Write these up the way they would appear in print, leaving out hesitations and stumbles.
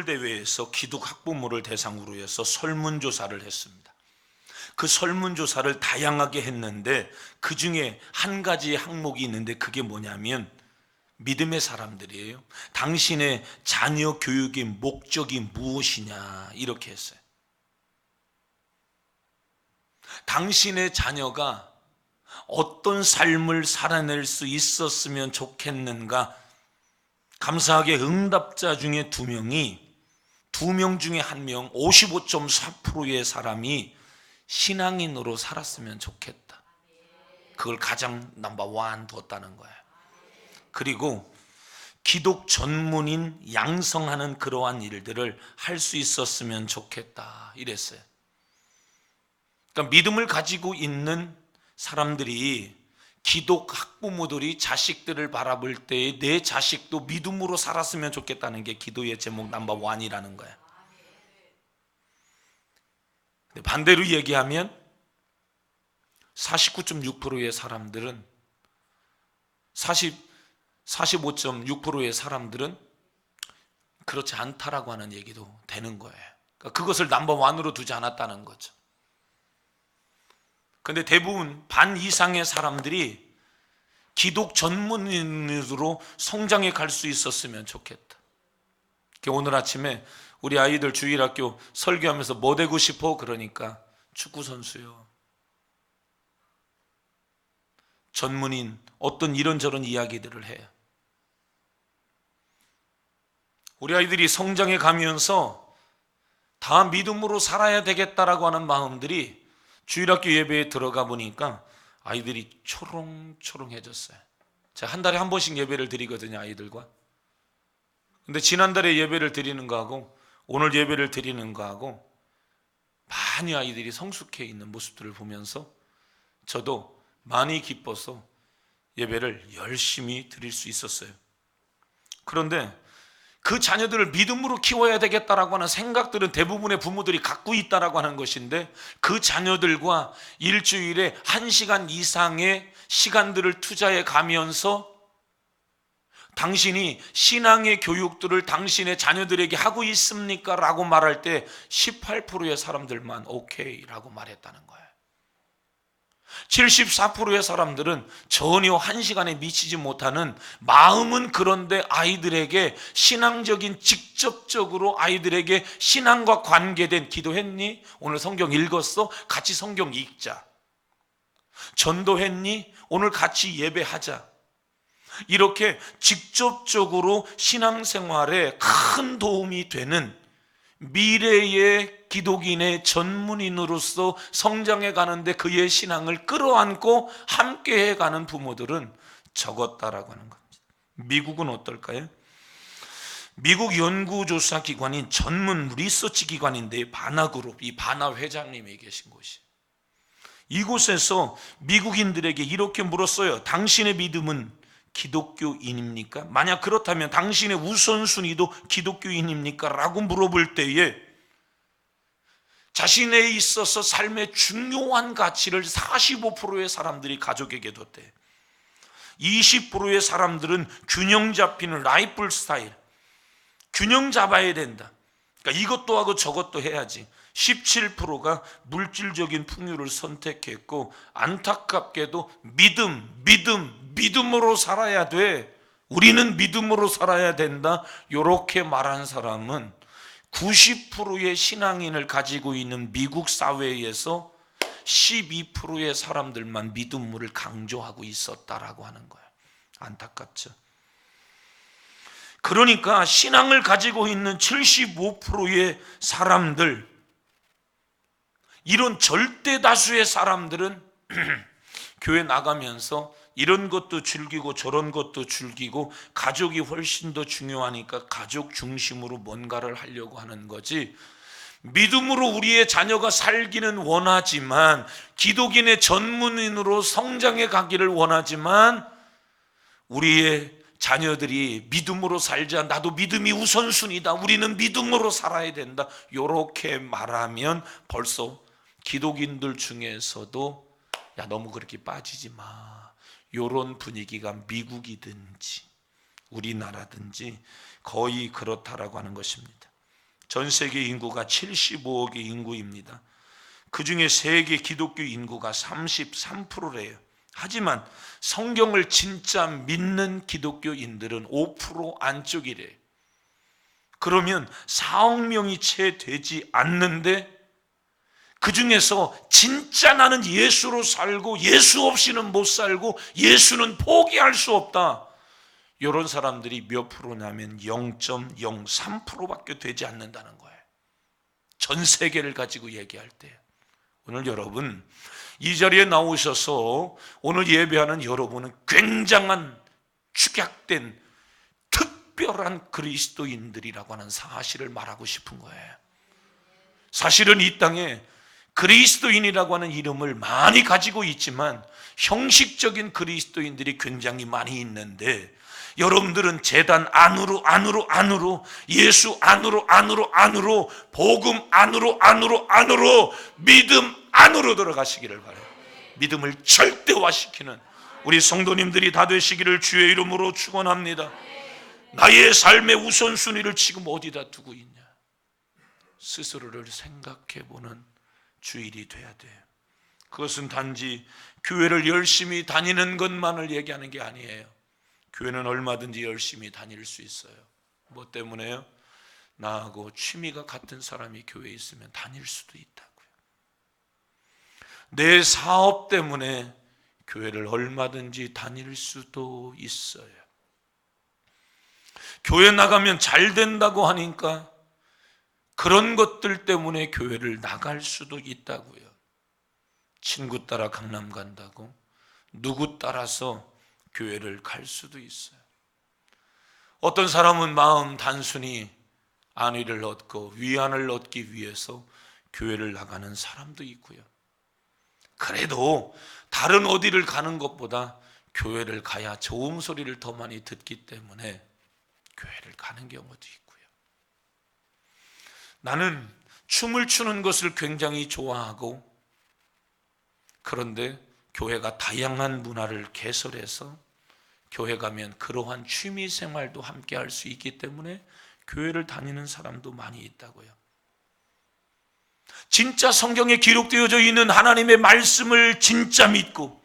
대회에서 기독 학부모를 대상으로 해서 설문조사를 했습니다. 그 설문조사를 다양하게 했는데 그 중에 한 가지 항목이 있는데 그게 뭐냐면 믿음의 사람들이에요. 당신의 자녀 교육의 목적이 무엇이냐 이렇게 했어요. 당신의 자녀가 어떤 삶을 살아낼 수 있었으면 좋겠는가. 감사하게 응답자 중에 2명 중에 1명 55.4%의 사람이 신앙인으로 살았으면 좋겠다. 그걸 가장 넘버원 뒀다는 거예요. 그리고 기독 전문인 양성하는 그러한 일들을 할 수 있었으면 좋겠다 이랬어요. 그러니까 믿음을 가지고 있는 사람들이, 기독 학부모들이 자식들을 바라볼 때에 내 자식도 믿음으로 살았으면 좋겠다는 게 기도의 제목 넘버원이라는 거예요. 반대로 얘기하면 49.6%의 사람들은 45.6%의 사람들은 그렇지 않다라고 하는 얘기도 되는 거예요. 그러니까 그것을 넘버원으로 두지 않았다는 거죠. 그런데 대부분 반 이상의 사람들이 기독 전문인으로 성장해 갈 수 있었으면 좋겠다. 오늘 아침에 우리 아이들 주일학교 설교하면서 뭐 되고 싶어? 그러니까 축구선수요, 전문인, 어떤 이런저런 이야기들을 해요. 우리 아이들이 성장해 가면서 다 믿음으로 살아야 되겠다라고 하는 마음들이 주일학교 예배에 들어가 보니까 아이들이 초롱초롱해졌어요. 제가 한 달에 한 번씩 예배를 드리거든요, 아이들과. 근데 지난달에 예배를 드리는 거하고 오늘 예배를 드리는 거하고 많이 아이들이 성숙해 있는 모습들을 보면서 저도 많이 기뻐서 예배를 열심히 드릴 수 있었어요. 그런데 그 자녀들을 믿음으로 키워야 되겠다라고 하는 생각들은 대부분의 부모들이 갖고 있다라고 하는 것인데, 그 자녀들과 일주일에 1시간 이상의 시간들을 투자해 가면서 당신이 신앙의 교육들을 당신의 자녀들에게 하고 있습니까? 라고 말할 때 18%의 사람들만 오케이 라고 말했다는 거예요. 74%의 사람들은 전혀 1시간에 미치지 못하는, 마음은 그런데 아이들에게 신앙적인, 직접적으로 아이들에게 신앙과 관계된, 기도했니? 오늘 성경 읽었어? 같이 성경 읽자. 전도했니? 오늘 같이 예배하자. 이렇게 직접적으로 신앙생활에 큰 도움이 되는 미래의 기독인의 전문인으로서 성장해 가는데 그의 신앙을 끌어안고 함께 해가는 부모들은 적었다라고 하는 겁니다. 미국은 어떨까요? 미국 연구조사 기관인 전문 리서치 기관인데 바나그룹, 이 바나 회장님이 계신 곳이, 이곳에서 미국인들에게 이렇게 물었어요. 당신의 믿음은 기독교인입니까? 만약 그렇다면 당신의 우선순위도 기독교인입니까? 라고 물어볼 때에 자신에 있어서 삶의 중요한 가치를 45%의 사람들이 가족에게 뒀대. 20%의 사람들은 균형 잡히는 라이프 스타일, 균형 잡아야 된다, 그러니까 이것도 하고 저것도 해야지. 17%가 물질적인 풍요를 선택했고, 안타깝게도 믿음으로 살아야 돼, 우리는 믿음으로 살아야 된다, 이렇게 말한 사람은 90%의 신앙인을 가지고 있는 미국 사회에서 12%의 사람들만 믿음을 강조하고 있었다라고 하는 거예요. 안타깝죠. 그러니까 신앙을 가지고 있는 75%의 사람들, 이런 절대 다수의 사람들은 교회 나가면서 이런 것도 즐기고 저런 것도 즐기고 가족이 훨씬 더 중요하니까 가족 중심으로 뭔가를 하려고 하는 거지, 믿음으로 우리의 자녀가 살기는 원하지만, 기독인의 전문인으로 성장해 가기를 원하지만, 우리의 자녀들이 믿음으로 살자, 나도 믿음이 우선순위다, 우리는 믿음으로 살아야 된다, 이렇게 말하면 벌써 기독인들 중에서도 야, 너무 그렇게 빠지지 마, 이런 분위기가 미국이든지 우리나라든지 거의 그렇다라고 하는 것입니다. 전 세계 인구가 75억의 인구입니다. 그 중에 세계 기독교 인구가 33%래요. 하지만 성경을 진짜 믿는 기독교인들은 5% 안쪽이래요. 그러면 4억 명이 채 되지 않는데 그 중에서 진짜 나는 예수로 살고 예수 없이는 못 살고 예수는 포기할 수 없다, 이런 사람들이 몇 프로냐면 0.03%밖에 되지 않는다는 거예요. 전 세계를 가지고 얘기할 때. 오늘 여러분 이 자리에 나오셔서 오늘 예배하는 여러분은 굉장한 축약된 특별한 그리스도인들이라고 하는 사실을 말하고 싶은 거예요. 사실은 이 땅에 그리스도인이라고 하는 이름을 많이 가지고 있지만 형식적인 그리스도인들이 굉장히 많이 있는데, 여러분들은 제단 안으로 예수 안으로 복음 안으로 믿음 안으로 들어가시기를 바라요. 믿음을 절대화시키는 우리 성도님들이 다 되시기를 주의 이름으로 축원합니다. 나의 삶의 우선순위를 지금 어디다 두고 있냐, 스스로를 생각해보는 주일이 돼야 돼요. 그것은 단지 교회를 열심히 다니는 것만을 얘기하는 게 아니에요. 교회는 얼마든지 열심히 다닐 수 있어요. 뭐 때문에요? 나하고 취미가 같은 사람이 교회에 있으면 다닐 수도 있다고요. 내 사업 때문에 교회를 얼마든지 다닐 수도 있어요. 교회 나가면 잘 된다고 하니까 그런 것들 때문에 교회를 나갈 수도 있다고요. 친구 따라 강남 간다고 누구 따라서 교회를 갈 수도 있어요. 어떤 사람은 마음 단순히 안위를 얻고 위안을 얻기 위해서 교회를 나가는 사람도 있고요. 그래도 다른 어디를 가는 것보다 교회를 가야 좋은 소리를 더 많이 듣기 때문에 교회를 가는 경우도 있고요. 나는 춤을 추는 것을 굉장히 좋아하고, 그런데 교회가 다양한 문화를 개설해서 교회 가면 그러한 취미 생활도 함께 할 수 있기 때문에 교회를 다니는 사람도 많이 있다고요. 진짜 성경에 기록되어져 있는 하나님의 말씀을 진짜 믿고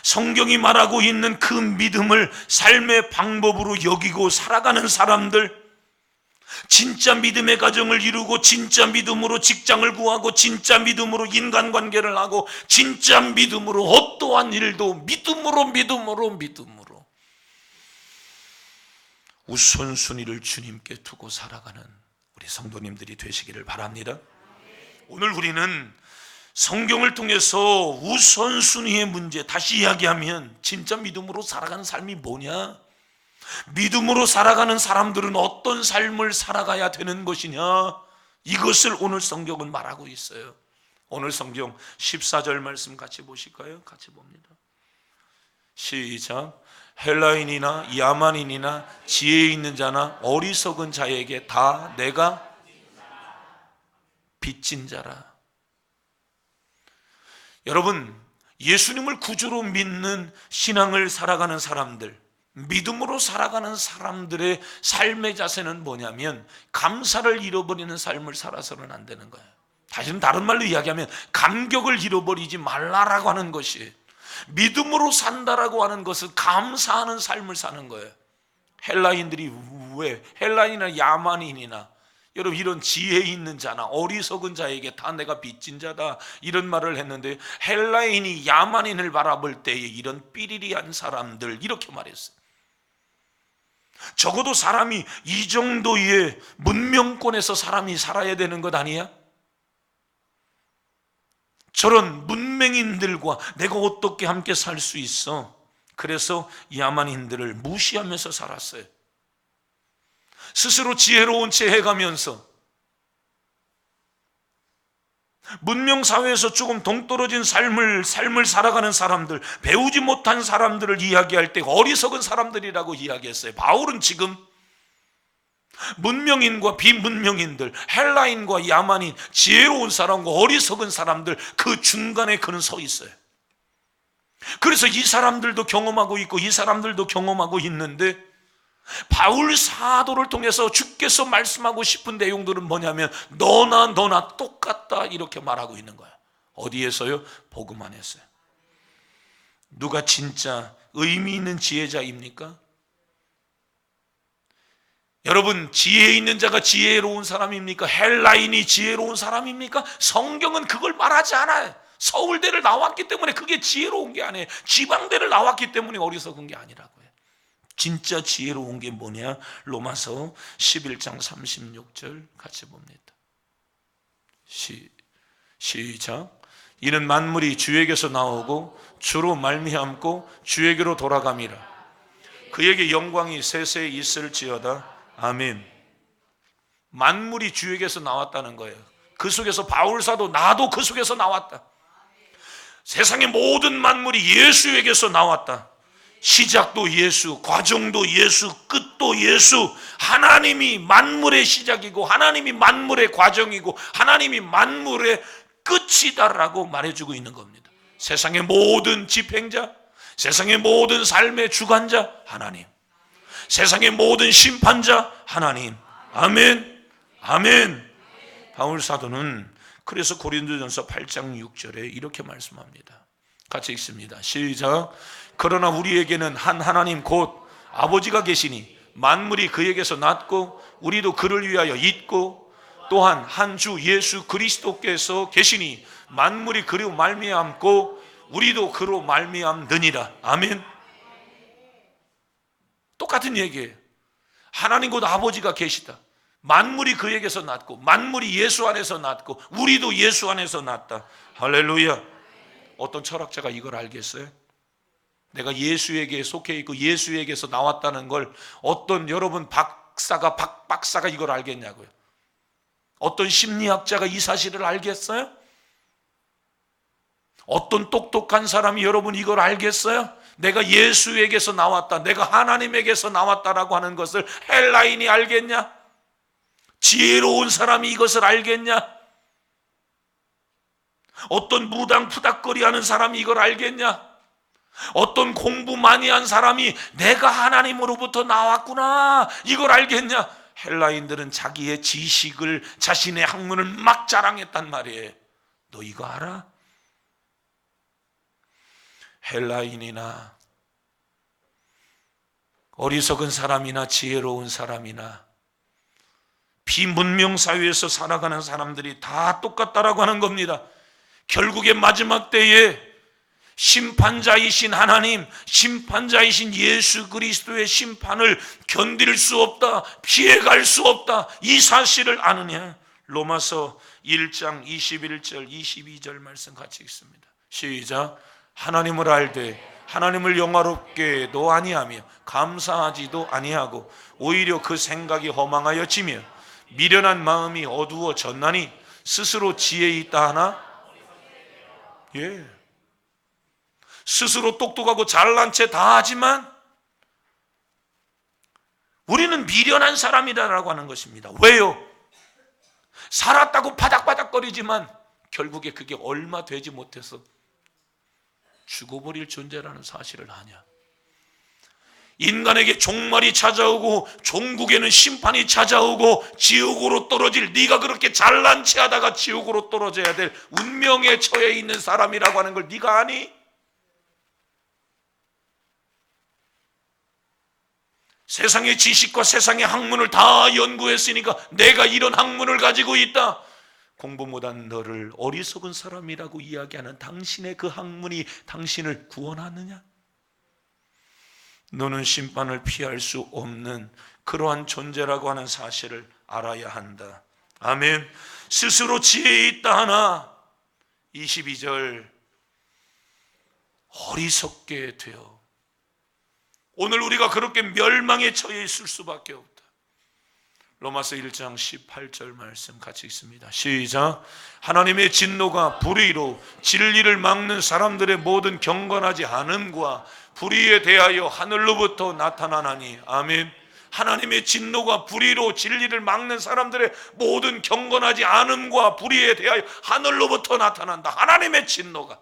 성경이 말하고 있는 그 믿음을 삶의 방법으로 여기고 살아가는 사람들, 진짜 믿음의 가정을 이루고 진짜 믿음으로 직장을 구하고 진짜 믿음으로 인간관계를 하고 진짜 믿음으로 어떠한 일도 믿음으로 우선순위를 주님께 두고 살아가는 우리 성도님들이 되시기를 바랍니다. 오늘 우리는 성경을 통해서 우선순위의 문제, 다시 이야기하면 진짜 믿음으로 살아가는 삶이 뭐냐, 믿음으로 살아가는 사람들은 어떤 삶을 살아가야 되는 것이냐, 이것을 오늘 성경은 말하고 있어요. 오늘 성경 14절 말씀 같이 보실까요? 같이 봅니다. 시작. 헬라인이나 야만인이나 지혜 있는 자나 어리석은 자에게 다 내가 빚진 자라. 여러분, 예수님을 구주로 믿는 신앙을 살아가는 사람들, 믿음으로 살아가는 사람들의 삶의 자세는 뭐냐면 감사를 잃어버리는 삶을 살아서는 안 되는 거예요. 다른 말로 이야기하면 감격을 잃어버리지 말라라고 하는 것이, 믿음으로 산다라고 하는 것은 감사하는 삶을 사는 거예요. 헬라인들이 왜 헬라인이나 야만인이나 여러분 이런 지혜 있는 자나 어리석은 자에게 다 내가 빚진 자다, 이런 말을 했는데 헬라인이 야만인을 바라볼 때에 이런 삐리리한 사람들, 이렇게 말했어요. 적어도 사람이 이 정도의 문명권에서 사람이 살아야 되는 것 아니야? 저런 문맹인들과 내가 어떻게 함께 살 수 있어? 그래서 야만인들을 무시하면서 살았어요. 스스로 지혜로운 체 해가면서 문명사회에서 조금 동떨어진 삶을 살아가는 사람들, 배우지 못한 사람들을 이야기할 때 어리석은 사람들이라고 이야기했어요. 바울은 지금 문명인과 비문명인들, 헬라인과 야만인, 지혜로운 사람과 어리석은 사람들, 그 중간에 그는 서 있어요. 그래서 이 사람들도 경험하고 있고 이 사람들도 경험하고 있는데 바울 사도를 통해서 주께서 말씀하고 싶은 내용들은 뭐냐면 너나 똑같다 이렇게 말하고 있는 거야. 어디에서요? 복음 안에서요. 누가 진짜 의미 있는 지혜자입니까? 여러분, 지혜 있는 자가 지혜로운 사람입니까? 헬라인이 지혜로운 사람입니까? 성경은 그걸 말하지 않아요. 서울대를 나왔기 때문에 그게 지혜로운 게 아니에요. 지방대를 나왔기 때문에 어리석은 게 아니라고요. 진짜 지혜로운 게 뭐냐? 로마서 11장 36절 같이 봅니다. 시작. 이는 만물이 주에게서 나오고 주로 말미암고 주에게로 돌아감이라. 그에게 영광이 세세 있을지어다. 아멘. 만물이 주에게서 나왔다는 거예요. 그 속에서 바울 사도 나도 그 속에서 나왔다. 세상의 모든 만물이 예수에게서 나왔다. 시작도 예수, 과정도 예수, 끝도 예수. 하나님이 만물의 시작이고 하나님이 만물의 과정이고 하나님이 만물의 끝이다라고 말해주고 있는 겁니다. 세상의 모든 집행자, 세상의 모든 삶의 주관자 하나님, 세상의 모든 심판자 하나님. 아멘, 아멘. 바울 사도는 그래서 고린도전서 8장 6절에 이렇게 말씀합니다. 같이 읽습니다. 시작. 그러나 우리에게는 한 하나님 곧 아버지가 계시니 만물이 그에게서 났고 우리도 그를 위하여 있고 또한 한 주 예수 그리스도께서 계시니 만물이 그로 말미암고 우리도 그로 말미암느니라. 아멘. 똑같은 얘기예요. 하나님 곧 아버지가 계시다. 만물이 그에게서 났고 만물이 예수 안에서 났고 우리도 예수 안에서 났다. 할렐루야. 어떤 철학자가 이걸 알겠어요? 내가 예수에게 속해 있고 예수에게서 나왔다는 걸 어떤 여러분 박사가 이걸 알겠냐고요? 어떤 심리학자가 이 사실을 알겠어요? 어떤 똑똑한 사람이 여러분 이걸 알겠어요? 내가 예수에게서 나왔다, 내가 하나님에게서 나왔다라고 하는 것을 헬라인이 알겠냐? 지혜로운 사람이 이것을 알겠냐? 어떤 무당푸닥거리하는 사람이 이걸 알겠냐? 어떤 공부 많이 한 사람이 내가 하나님으로부터 나왔구나 이걸 알겠냐? 헬라인들은 자기의 지식을, 자신의 학문을 막 자랑했단 말이에요. 너 이거 알아? 헬라인이나 어리석은 사람이나 지혜로운 사람이나 비문명 사회에서 살아가는 사람들이 다 똑같다라고 하는 겁니다. 결국에 마지막 때에 심판자이신 하나님, 심판자이신 예수 그리스도의 심판을 견딜 수 없다, 피해갈 수 없다, 이 사실을 아느냐? 로마서 1장 21절 22절 말씀 같이 읽습니다. 시작. 하나님을 알되 하나님을 영화롭게도 아니하며 감사하지도 아니하고 오히려 그 생각이 허망하여지며 미련한 마음이 어두워졌나니 스스로 지혜 있다 하나? 예. 스스로 똑똑하고 잘난 채 다 하지만 우리는 미련한 사람이다라고 하는 것입니다. 왜요? 살았다고 바닥바닥거리지만 결국에 그게 얼마 되지 못해서 죽어버릴 존재라는 사실을 아냐? 인간에게 종말이 찾아오고 종국에는 심판이 찾아오고 지옥으로 떨어질, 네가 그렇게 잘난 체 하다가 지옥으로 떨어져야 될 운명에 처해 있는 사람이라고 하는 걸 네가 아니? 세상의 지식과 세상의 학문을 다 연구했으니까 내가 이런 학문을 가지고 있다. 공부 못한 너를 어리석은 사람이라고 이야기하는 당신의 그 학문이 당신을 구원하느냐? 너는 심판을 피할 수 없는 그러한 존재라고 하는 사실을 알아야 한다. 아멘. 스스로 지혜 있다 하나 22절 어리석게 되어 오늘 우리가 그렇게 멸망에 처해 있을 수밖에 없다. 로마서 1장 18절 말씀 같이 읽습니다. 시작. 하나님의 진노가 불의로 진리를 막는 사람들의 모든 경건하지 않음과 불의에 대하여 하늘로부터 나타나나니. 아멘. 하나님의 진노가 불의로 진리를 막는 사람들의 모든 경건하지 않음과 불의에 대하여 하늘로부터 나타난다. 하나님의 진노가.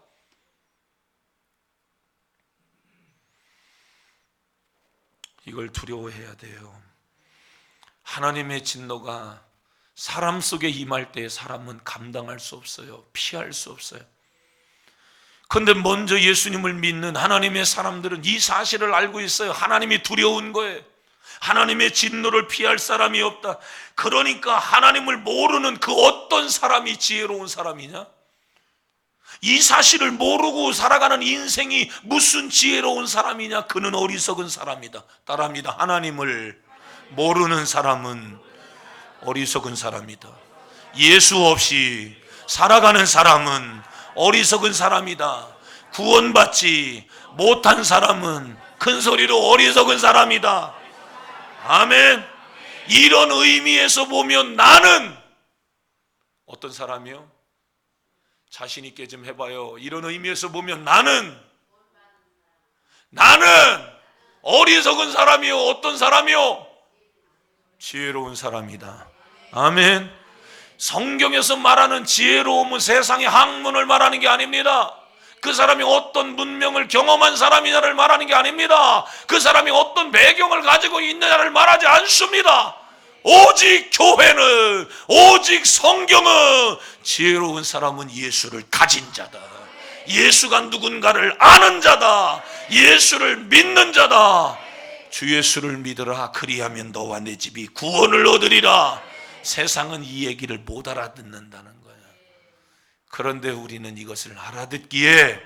이걸 두려워해야 돼요. 하나님의 진노가 사람 속에 임할 때 사람은 감당할 수 없어요. 피할 수 없어요. 그런데 먼저 예수님을 믿는 하나님의 사람들은 이 사실을 알고 있어요. 하나님이 두려운 거예요. 하나님의 진노를 피할 사람이 없다. 그러니까 하나님을 모르는 그 어떤 사람이 지혜로운 사람이냐? 이 사실을 모르고 살아가는 인생이 무슨 지혜로운 사람이냐? 그는 어리석은 사람이다. 따라합니다. 하나님을 모르는 사람은 어리석은 사람이다. 예수 없이 살아가는 사람은 어리석은 사람이다. 구원받지 못한 사람은 큰 소리로 어리석은 사람이다. 아멘. 이런 의미에서 보면 나는 어떤 사람이요? 자신 있게 좀 해봐요. 이런 의미에서 보면 나는 어리석은 사람이요. 어떤 사람이요? 지혜로운 사람이다. 아멘. 성경에서 말하는 지혜로움은 세상의 학문을 말하는 게 아닙니다. 그 사람이 어떤 문명을 경험한 사람이냐를 말하는 게 아닙니다. 그 사람이 어떤 배경을 가지고 있느냐를 말하지 않습니다. 오직 교회는, 오직 성경은 지혜로운 사람은 예수를 가진 자다. 예수가 누군가를 아는 자다. 예수를 믿는 자다. 주 예수를 믿으라. 그리하면 너와 내 집이 구원을 얻으리라. 세상은 이 얘기를 못 알아듣는다는 거야. 그런데 우리는 이것을 알아듣기에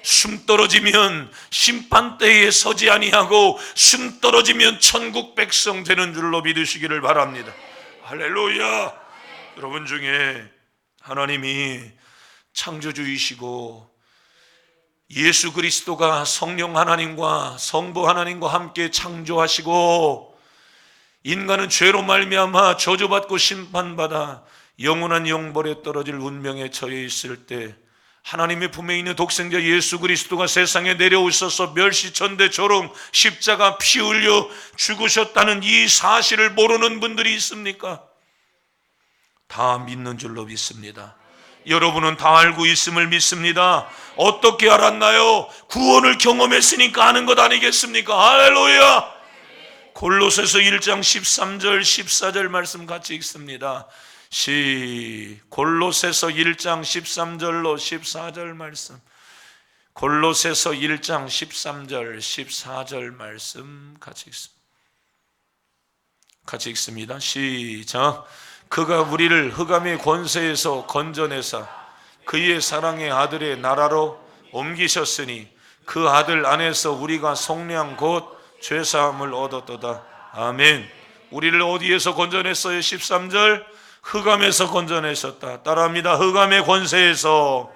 숨 떨어지면 심판대에 서지 아니하고 숨 떨어지면 천국 백성 되는 줄로 믿으시기를 바랍니다. 할렐루야. 여러분 중에 하나님이 창조주이시고 예수 그리스도가 성령 하나님과 성부 하나님과 함께 창조하시고 인간은 죄로 말미암아 저주받고 심판받아 영원한 영벌에 떨어질 운명에 처해 있을 때 하나님의 품에 있는 독생자 예수 그리스도가 세상에 내려오셔서 멸시천대 조롱 십자가 피 흘려 죽으셨다는 이 사실을 모르는 분들이 있습니까? 다 믿는 줄로 믿습니다. 여러분은 다 알고 있음을 믿습니다. 어떻게 알았나요? 구원을 경험했으니까 아는 것 아니겠습니까? 할렐루야. 골로새서 1장 13절 14절 말씀 같이 읽습니다. 골로새서 1장 13절로 14절 말씀. 골로새서 1장 13절 14절 말씀 같이 읽습니다. 같이 읽습니다. 시작. 그가 우리를 흑암의 권세에서 건져내사 그의 사랑의 아들의 나라로 옮기셨으니 그 아들 안에서 우리가 속량 곧 죄사함을 얻었도다. 아멘. 우리를 어디에서 건져냈어요? 13절. 흑암에서 건져내셨다. 따라합니다. 흑암의 권세에서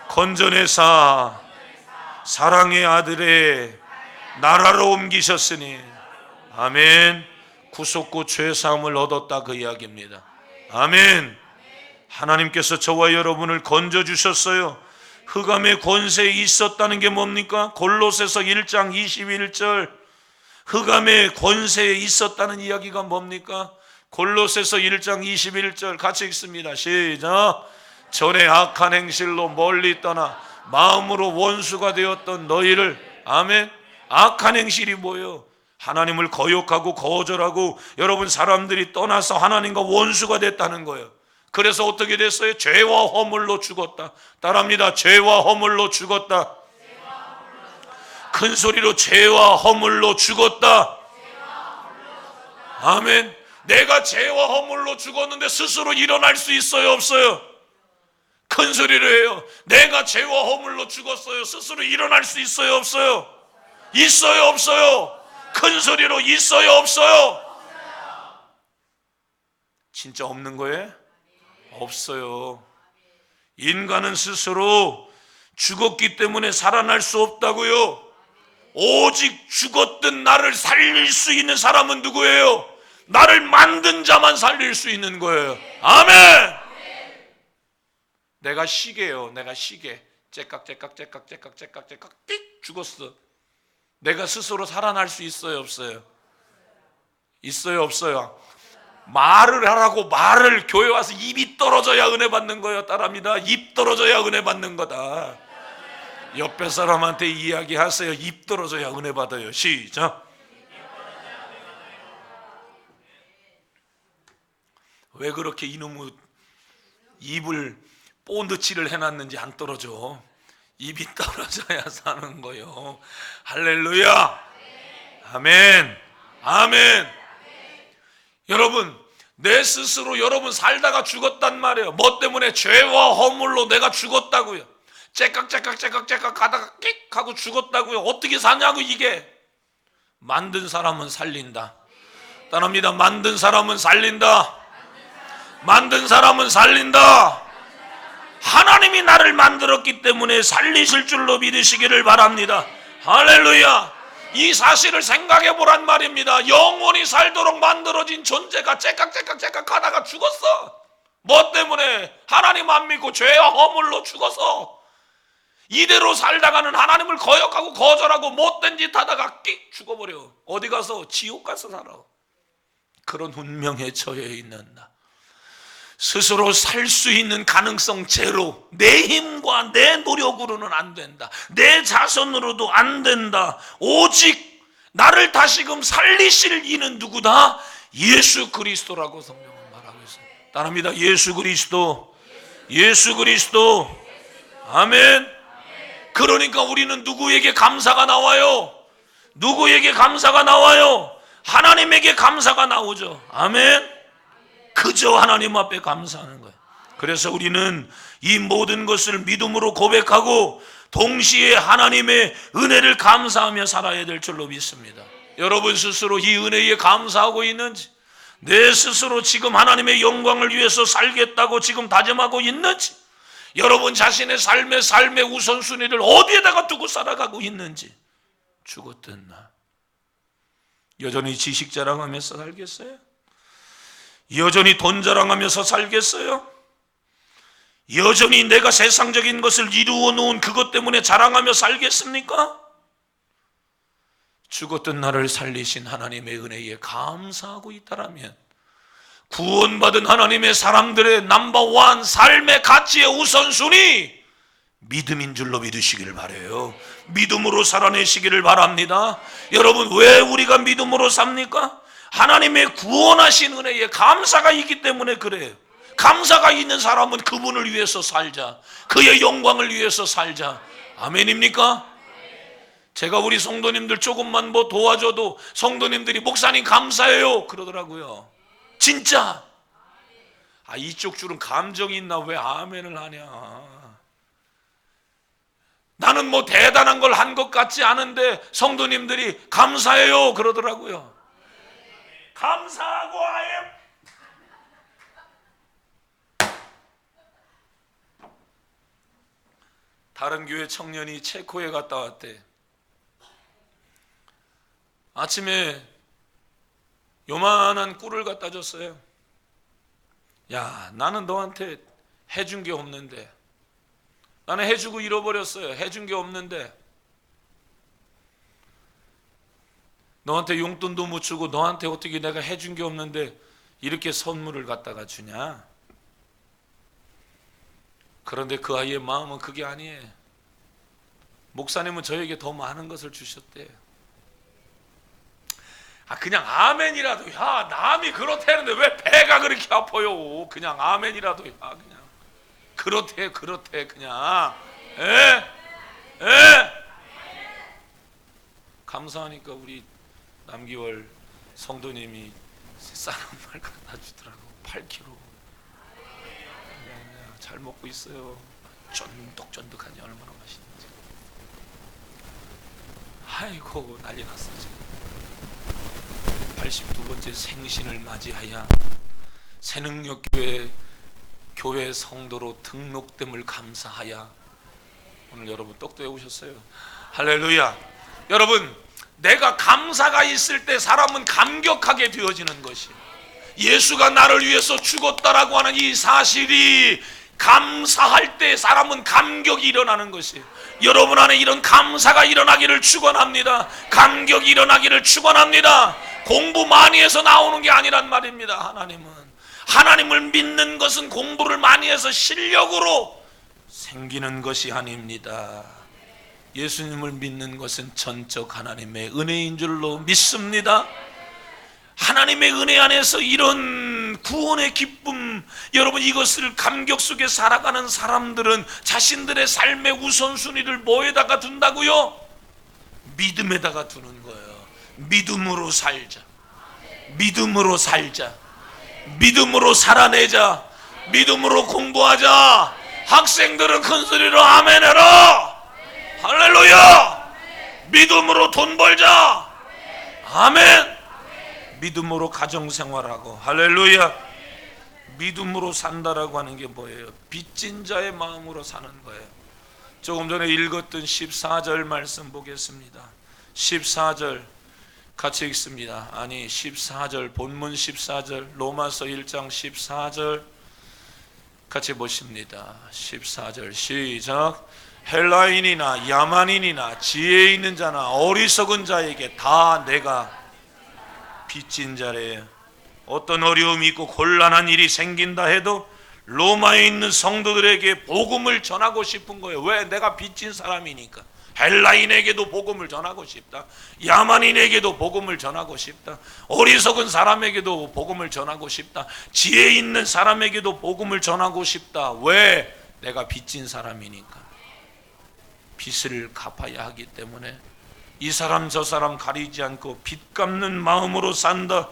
건져내사 사랑의 아들의 나라로 옮기셨으니 아멘. 구속고 죄사함을 얻었다 그 이야기입니다. 아멘. 하나님께서 저와 여러분을 건져주셨어요. 흑암의 권세에 있었다는 게 뭡니까? 골로새서 1장 21절. 흑암의 권세에 있었다는 이야기가 뭡니까? 골로새서 1장 21절 같이 읽습니다. 시작. 전에 악한 행실로 멀리 떠나 마음으로 원수가 되었던 너희를 아멘. 악한 행실이 뭐예요? 하나님을 거역하고 거절하고 여러분 사람들이 떠나서 하나님과 원수가 됐다는 거예요. 그래서 어떻게 됐어요? 죄와 허물로 죽었다. 따라합니다. 죄와 허물로 죽었다. 큰 소리로 죄와 허물로 죽었다. 아멘. 내가 죄와 허물로 죽었는데 스스로 일어날 수 있어요? 없어요? 큰 소리로 해요. 내가 죄와 허물로 죽었어요. 스스로 일어날 수 있어요? 없어요? 있어요? 없어요? 큰 소리로 있어요? 없어요? 진짜 없는 거예요? 없어요. 인간은 스스로 죽었기 때문에 살아날 수 없다고요. 오직 죽었던 나를 살릴 수 있는 사람은 누구예요? 나를 만든 자만 살릴 수 있는 거예요. 아멘. 내가 시계요. 내가 시계. 째깍 띡 죽었어. 내가 스스로 살아날 수 있어요? 없어요? 있어요? 없어요? 말을 하라고 말을 교회 와서 입이 떨어져야 은혜 받는 거예요. 따라합니다. 입 떨어져야 은혜 받는 거다. 옆에 사람한테 이야기하세요. 입 떨어져야 은혜 받아요. 시작. 왜 그렇게 이놈의 입을 본드칠을 해놨는지 안 떨어져. 입이 떨어져야 사는 거요. 할렐루야. 아멘. 아멘. 여러분, 내 스스로 여러분 살다가 죽었단 말이에요. 뭐 때문에? 죄와 허물로 내가 죽었다고요. 째깍째깍 가다가 끽 하고 죽었다고요. 어떻게 사냐고. 이게 만든 사람은 살린다. 따라합니다. 만든 사람은 살린다. 만든 사람은 살린다. 하나님이 나를 만들었기 때문에 살리실 줄로 믿으시기를 바랍니다. 할렐루야. 이 사실을 생각해 보란 말입니다. 영원히 살도록 만들어진 존재가 째깍째깍 가다가 죽었어. 뭐 때문에? 하나님 안 믿고 죄와 허물로 죽어서 이대로 살다가는 하나님을 거역하고 거절하고 못된 짓 하다가 끽 죽어버려. 어디 가서? 지옥 가서 살아. 그런 운명에 처해 있는 나, 스스로 살 수 있는 가능성 제로. 내 힘과 내 노력으로는 안 된다. 내 자손으로도 안 된다. 오직 나를 다시금 살리실 이는 누구다? 예수 그리스도라고 성경은 말하고 있습니다. 따라합니다. 예수 그리스도. 예수 그리스도. 아멘. 그러니까 우리는 누구에게 감사가 나와요? 누구에게 감사가 나와요? 하나님에게 감사가 나오죠. 아멘. 그저 하나님 앞에 감사하는 거예요. 그래서 우리는 이 모든 것을 믿음으로 고백하고 동시에 하나님의 은혜를 감사하며 살아야 될 줄로 믿습니다. 여러분 스스로 이 은혜에 감사하고 있는지, 내 스스로 지금 하나님의 영광을 위해서 살겠다고 지금 다짐하고 있는지, 여러분 자신의 삶의 우선순위를 어디에다가 두고 살아가고 있는지. 죽었던 나 여전히 지식 자랑하면서 살겠어요? 여전히 돈 자랑하면서 살겠어요? 여전히 내가 세상적인 것을 이루어 놓은 그것 때문에 자랑하며 살겠습니까? 죽었던 나를 살리신 하나님의 은혜에 감사하고 있다라면 구원받은 하나님의 사람들의 넘버원 삶의 가치의 우선순위 믿음인 줄로 믿으시기를 바라요. 믿음으로 살아내시기를 바랍니다. 여러분, 왜 우리가 믿음으로 삽니까? 하나님의 구원하신 은혜에 감사가 있기 때문에 그래요. 감사가 있는 사람은 그분을 위해서 살자. 그의 영광을 위해서 살자. 아멘입니까? 제가 우리 성도님들 조금만 뭐 도와줘도 성도님들이 목사님 감사해요 그러더라고요. 진짜. 이쪽 줄은 감정이 있나? 왜 아멘을 하냐? 나는 뭐 대단한 걸 한 것 같지 않은데 성도님들이 감사해요 그러더라고요. 감사하고 아예 다른 교회 청년이 체코에 갔다 왔대. 아침에 요만한 꿀을 갖다 줬어요. 야, 나는 너한테 해준 게 없는데, 나는 해주고 잃어버렸어요. 해준 게 없는데, 너한테 용돈도 못 주고 너한테 어떻게 내가 해준 게 없는데 이렇게 선물을 갖다가 주냐? 그런데 그 아이의 마음은 그게 아니에요. 목사님은 저에게 더 많은 것을 주셨대요. 그냥 아멘이라도, 야, 남이 그렇다는데 왜 배가 그렇게 아파요? 그냥 아멘이라도, 야, 그냥 그렇대 그냥. 감사하니까 우리 남기월 성도님이 쌀한말 갖다 주더라고. 8kg. 잘 먹고 있어요. 쫀득쫀득하니 얼마나 맛있는지. 아이고 난리 났어 지금. 82번째 생신을 맞이하여 새능력교회 교회 성도로 등록됨을 감사하여 오늘 여러분 떡도 해오셨어요. 할렐루야. 여러분, 내가 감사가 있을 때 사람은 감격하게 되어지는 것이, 예수가 나를 위해서 죽었다라고 하는 이 사실이 감사할 때 사람은 감격이 일어나는 것이, 여러분 안에 이런 감사가 일어나기를 축원합니다. 감격이 일어나기를 축원합니다. 공부 많이 해서 나오는 게 아니란 말입니다. 하나님을 믿는 것은 공부를 많이 해서 실력으로 생기는 것이 아닙니다. 예수님을 믿는 것은 전적 하나님의 은혜인 줄로 믿습니다. 하나님의 은혜 안에서 이런 구원의 기쁨, 여러분 이것을 감격 속에 살아가는 사람들은 자신들의 삶의 우선순위를 뭐에다가 둔다고요? 믿음에다가 두는 거예요. 믿음으로 살자. 믿음으로 살자. 믿음으로 살아내자. 믿음으로 공부하자. 학생들은 큰 소리로 아멘 해라. 할렐루야. 믿음으로 돈 벌자. 아멘. 믿음으로 가정생활하고. 할렐루야. 믿음으로 산다라고 하는 게 뭐예요? 빚진 자의 마음으로 사는 거예요. 조금 전에 읽었던 14절 말씀 보겠습니다. 14절 같이 읽습니다. 아니 14절, 본문 14절, 로마서 1장 14절 같이 보십니다. 14절 시작. 헬라인이나 야만인이나 지혜 있는 자나 어리석은 자에게 다 내가 빚진 자래요. 어떤 어려움이 있고 곤란한 일이 생긴다 해도 로마에 있는 성도들에게 복음을 전하고 싶은 거예요. 왜? 내가 빚진 사람이니까. 헬라인에게도 복음을 전하고 싶다. 야만인에게도 복음을 전하고 싶다. 어리석은 사람에게도 복음을 전하고 싶다. 지혜 있는 사람에게도 복음을 전하고 싶다. 왜? 내가 빚진 사람이니까. 빚을 갚아야 하기 때문에 이 사람 저 사람 가리지 않고 빚 갚는 마음으로 산다.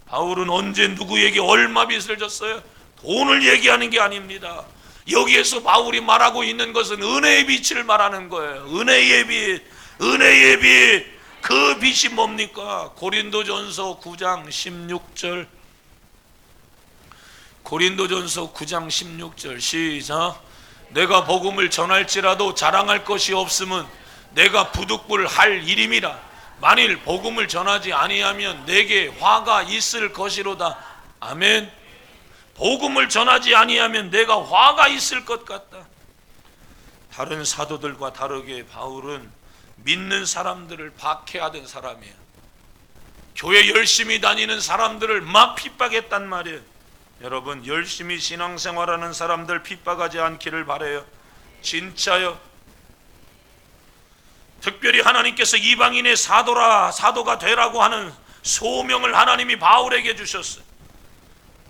바울은 언제 누구에게 얼마 빚을 졌어요? 돈을 얘기하는 게 아닙니다. 여기에서 바울이 말하고 있는 것은 은혜의 빚을 말하는 거예요. 은혜의 빚, 은혜의 빚. 그 빚이 뭡니까? 고린도전서 9장 16절. 고린도전서 9장 16절 시작. 내가 복음을 전할지라도 자랑할 것이 없음은 내가 부득불 할 일임이라. 만일 복음을 전하지 아니하면 내게 화가 있을 것이로다. 아멘. 복음을 전하지 아니하면 내가 화가 있을 것 같다. 다른 사도들과 다르게 바울은 믿는 사람들을 박해하던 사람이에요. 교회 열심히 다니는 사람들을 막 핍박했단 말이에요. 여러분 열심히 신앙생활하는 사람들 핍박하지 않기를 바라요. 진짜요. 특별히 하나님께서 이방인의 사도가 되라고 하는 소명을 하나님이 바울에게 주셨어요.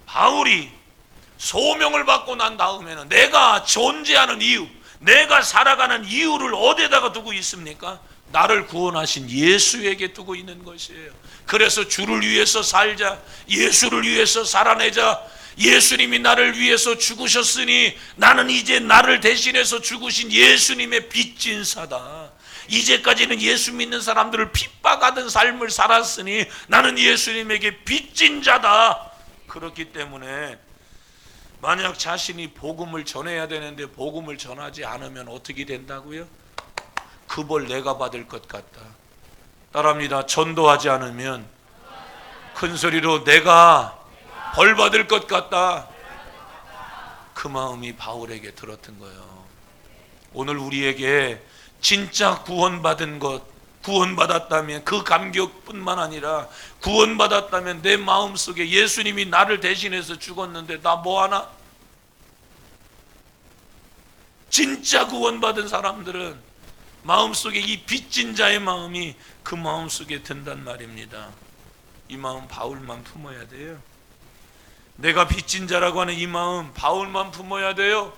바울이 소명을 받고 난 다음에는 내가 존재하는 이유, 내가 살아가는 이유를 어디에다가 두고 있습니까? 나를 구원하신 예수에게 두고 있는 것이에요. 그래서 주를 위해서 살자, 예수를 위해서 살아내자. 예수님이 나를 위해서 죽으셨으니 나는 이제 나를 대신해서 죽으신 예수님의 빚진 사다. 이제까지는 예수 믿는 사람들을 핍박하던 삶을 살았으니 나는 예수님에게 빚진 자다. 그렇기 때문에 만약 자신이 복음을 전해야 되는데 복음을 전하지 않으면 어떻게 된다고요? 그 벌 내가 받을 것 같다. 따라합니다. 전도하지 않으면 큰 소리로 내가 벌 받을 것 같다. 그 마음이 바울에게 들었던 거예요. 오늘 우리에게 진짜 구원받은 것, 구원받았다면 그 감격뿐만 아니라 구원받았다면 내 마음속에 예수님이 나를 대신해서 죽었는데 나 뭐하나? 진짜 구원받은 사람들은 마음속에 이 빚진 자의 마음이 그 마음속에 든단 말입니다. 이 마음 바울만 품어야 돼요. 내가 빚진 자라고 하는 이 마음 바울만 품어야 돼요.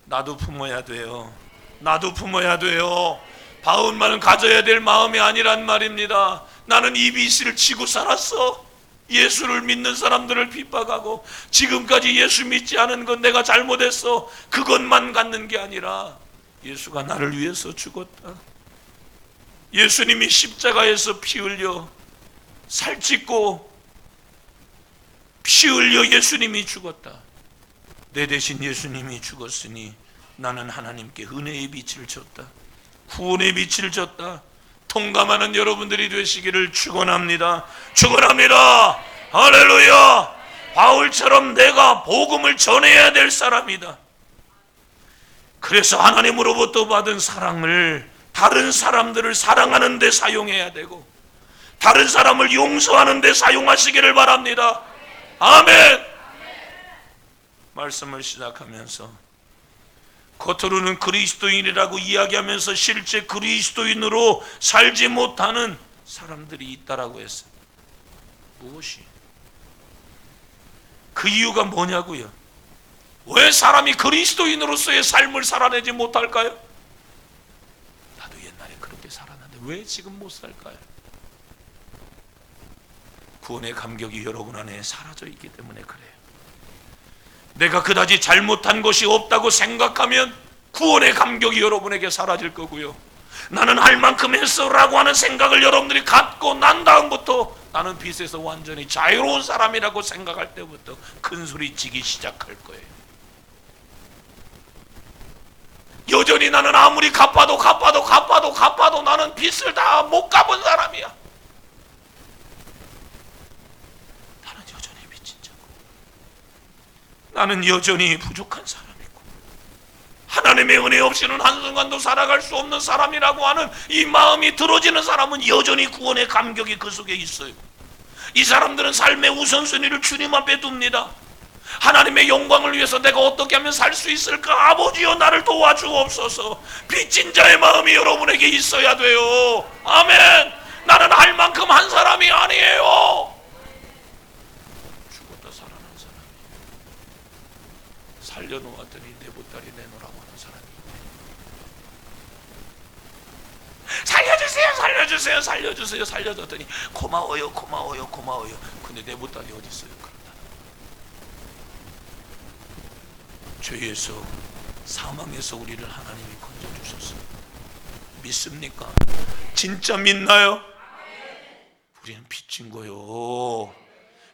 나도 품어야 돼요. 나도 품어야 돼요. 바울만은 가져야 될 마음이 아니란 말입니다. 나는 이 빚을 지고 살았어. 예수를 믿는 사람들을 핍박하고 지금까지 예수 믿지 않은 건 내가 잘못했어. 그것만 갖는 게 아니라 예수가 나를 위해서 죽었다. 예수님이 십자가에서 피 흘려 살찢고 피 흘려 예수님이 죽었다. 내 대신 예수님이 죽었으니 나는 하나님께 은혜의 빛을 줬다. 구원의 빛을 줬다. 통감하는 여러분들이 되시기를 축원합니다. 축원합니다. 할렐루야. 바울처럼 내가 복음을 전해야 될 사람이다. 그래서 하나님으로부터 받은 사랑을 다른 사람들을 사랑하는 데 사용해야 되고 다른 사람을 용서하는 데 사용하시기를 바랍니다. 아멘. 말씀을 시작하면서 겉으로는 그리스도인이라고 이야기하면서 실제 그리스도인으로 살지 못하는 사람들이 있다라고 했어요. 무엇이? 그 이유가 뭐냐고요? 왜 사람이 그리스도인으로서의 삶을 살아내지 못할까요? 나도 옛날에 그렇게 살았는데 왜 지금 못 살까요? 구원의 감격이 여러분 안에 사라져 있기 때문에 그래요. 내가 그다지 잘못한 것이 없다고 생각하면 구원의 감격이 여러분에게 사라질 거고요. 나는 할 만큼 했어라고 하는 생각을 여러분들이 갖고 난 다음부터 나는 빚에서 완전히 자유로운 사람이라고 생각할 때부터 큰 소리 치기 시작할 거예요. 여전히 나는 아무리 갚아도 나는 빚을 다 못 갚은 사람이야. 나는 여전히 빚진 자고, 나는 여전히 부족한 사람이고, 하나님의 은혜 없이는 한순간도 살아갈 수 없는 사람이라고 하는 이 마음이 들어지는 사람은 여전히 구원의 감격이 그 속에 있어요. 이 사람들은 삶의 우선순위를 주님 앞에 둡니다. 하나님의 영광을 위해서 내가 어떻게 하면 살 수 있을까? 아버지여 나를 도와주옵소서. 빚진 자의 마음이 여러분에게 있어야 돼요. 아멘. 나는 할 만큼 한 사람이 아니에요. 죽었다 살아난 사람이, 살려놓았더니 내 보따리 내놓으라고 하는 사람이, 살려주세요 살려줬더니 고마워요. 근데 내 보따리 어디 있어요? 죄에서, 사망에서 우리를 하나님이 건져주셨어요. 믿습니까? 진짜 믿나요? 우리는 빚진 거요.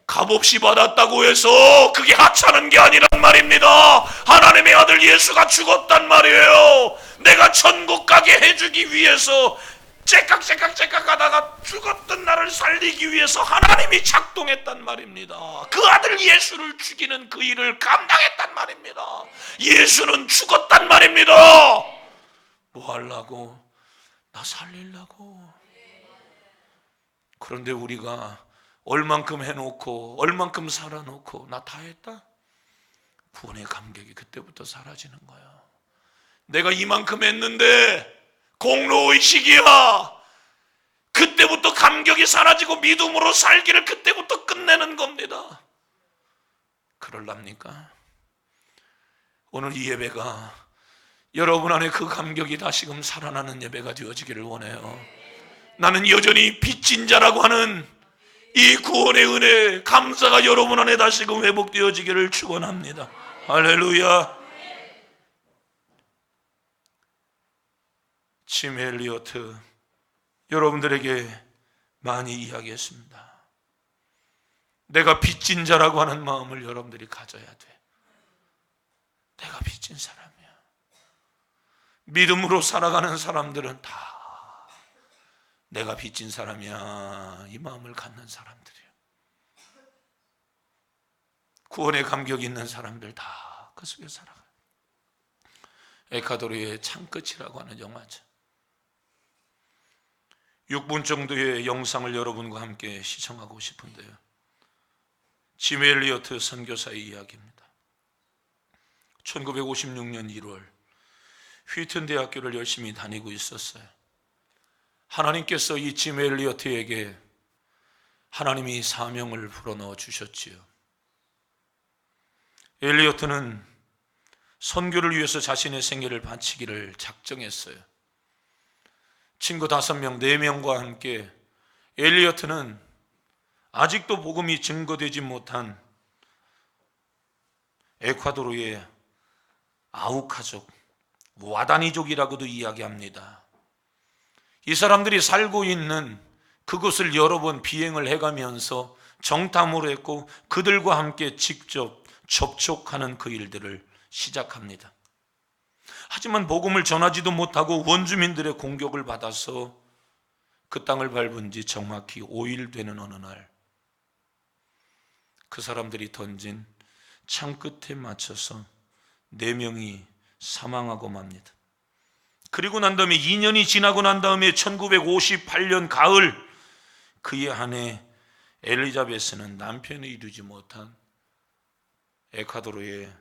값없이 받았다고 해서 그게 하찮은 게 아니란 말입니다. 하나님의 아들 예수가 죽었단 말이에요. 내가 천국 가게 해주기 위해서 째깍 하다가 죽었던 나를 살리기 위해서 하나님이 작동했단 말입니다. 그 아들 예수를 죽이는 그 일을 감당했단 말입니다. 예수는 죽었단 말입니다. 뭐 하려고? 나 살리려고. 그런데 우리가 얼만큼 해놓고 얼만큼 살아놓고 나 다 했다? 구원의 감격이 그때부터 사라지는 거야. 내가 이만큼 했는데 공로의식이야. 그때부터 감격이 사라지고 믿음으로 살기를 그때부터 끝내는 겁니다. 그럴랍니까? 오늘 이 예배가 여러분 안에 그 감격이 다시금 살아나는 예배가 되어지기를 원해요. 나는 여전히 빚진 자라고 하는 이 구원의 은혜, 감사가 여러분 안에 다시금 회복되어지기를 축원합니다. 할렐루야. 짐 엘리어트 여러분들에게 많이 이야기했습니다. 내가 빚진 자라고 하는 마음을 여러분들이 가져야 돼. 내가 빚진 사람이야. 믿음으로 살아가는 사람들은 다 내가 빚진 사람이야, 이 마음을 갖는 사람들이에요. 구원의 감격이 있는 사람들 다 그 속에 살아가요. 에콰도르의 창끝이라고 하는 영화죠. 6분 정도의 영상을 여러분과 함께 시청하고 싶은데요, 짐 엘리어트 선교사의 이야기입니다. 1956년 1월 휘튼 대학교를 열심히 다니고 있었어요. 하나님께서 이 짐 엘리어트에게 하나님이 사명을 불어넣어 주셨지요. 엘리어트는 선교를 위해서 자신의 생애를 바치기를 작정했어요. 친구 5명, 4명과 함께 엘리어트는 아직도 복음이 증거되지 못한 에콰도르의 아우카족, 와다니족이라고도 이야기합니다. 이 사람들이 살고 있는 그곳을 여러 번 비행을 해가면서 정탐을 했고 그들과 함께 직접 접촉하는 그 일들을 시작합니다. 하지만 복음을 전하지도 못하고 원주민들의 공격을 받아서 그 땅을 밟은 지 정확히 5일 되는 어느 날, 그 사람들이 던진 창 끝에 맞춰서 4명이 사망하고 맙니다. 그리고 난 다음에 2년이 지나고 난 다음에 1958년 가을, 그의 아내 엘리자베스는 남편이 이루지 못한 에콰도르의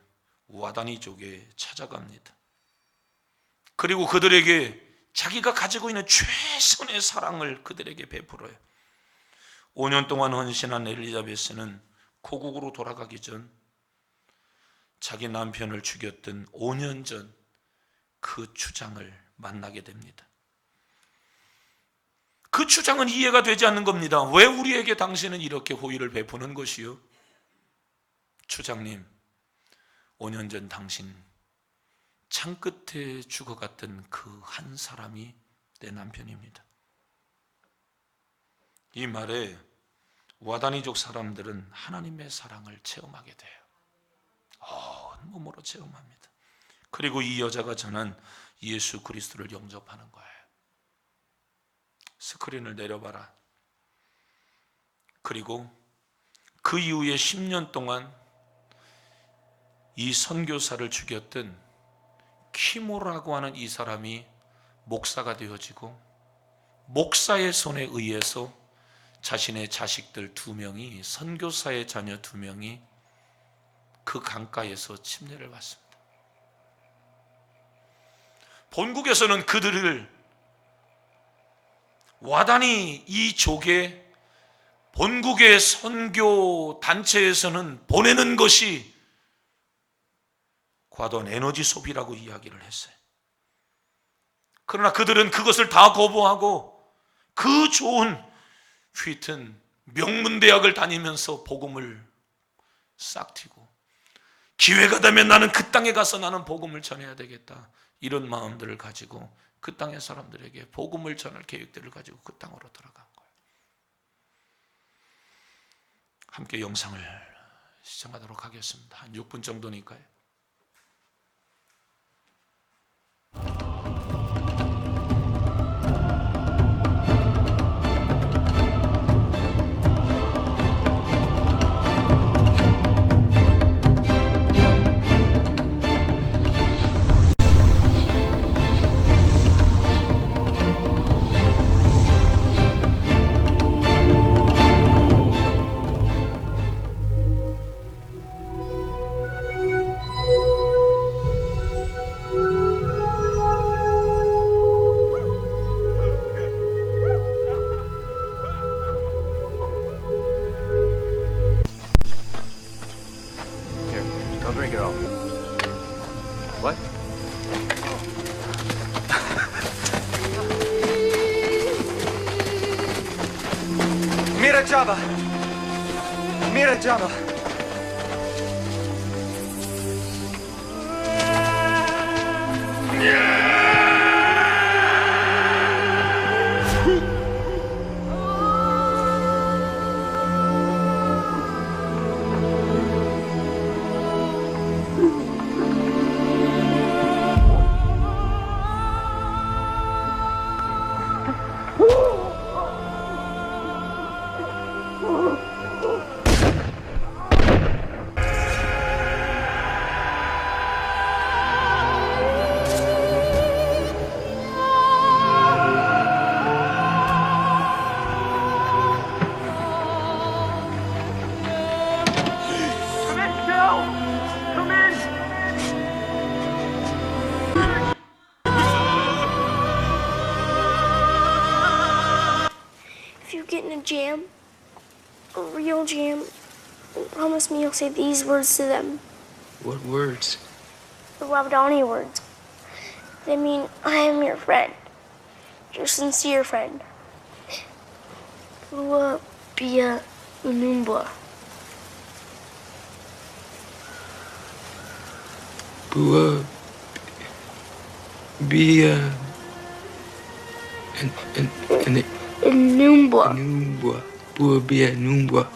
와다니족에 찾아갑니다. 그리고 그들에게 자기가 가지고 있는 최선의 사랑을 그들에게 베풀어요. 5년 동안 헌신한 엘리자베스는 고국으로 돌아가기 전 자기 남편을 죽였던 5년 전 그 추장을 만나게 됩니다. 그 추장은 이해가 되지 않는 겁니다. 왜 우리에게 당신은 이렇게 호의를 베푸는 것이요? 추장님, 5년 전 당신 창 끝에 죽어갔던 그 한 사람이 내 남편입니다. 이 말에 와다니족 사람들은 하나님의 사랑을 체험하게 돼요. 온몸으로 체험합니다. 그리고 이 여자가 전한 예수 그리스도를 영접하는 거예요. 스크린을 내려봐라. 그리고 그 이후에 10년 동안 이 선교사를 죽였던 키모라고 하는 이 사람이 목사가 되어지고, 목사의 손에 의해서 자신의 자식들 2명이, 선교사의 자녀 2명이 그 강가에서 침례를 받습니다. 본국에서는 그들을 와다니 이 족의 본국의 선교 단체에서는 보내는 것이 과도한 에너지 소비라고 이야기를 했어요. 그러나 그들은 그것을 다 거부하고 그 좋은 휘튼 명문대학을 다니면서 복음을 싹 튀고, 기회가 되면 나는 그 땅에 가서 나는 복음을 전해야 되겠다, 이런 마음들을 가지고 그 땅의 사람들에게 복음을 전할 계획들을 가지고 그 땅으로 들어간 거예요. 함께 영상을 시청하도록 하겠습니다. 한 6분 정도니까요. Don't drink it all. What? Mira Java! Mira Java! If you get in a jam, a real jam, promise me you'll say these words to them. What words? The Wabdani words. They mean, I am your friend. Your sincere friend. Bua Bia Unumbwa. Bua. Bia. And Unumbwa. Numbwa. Bua Bia Numbwa.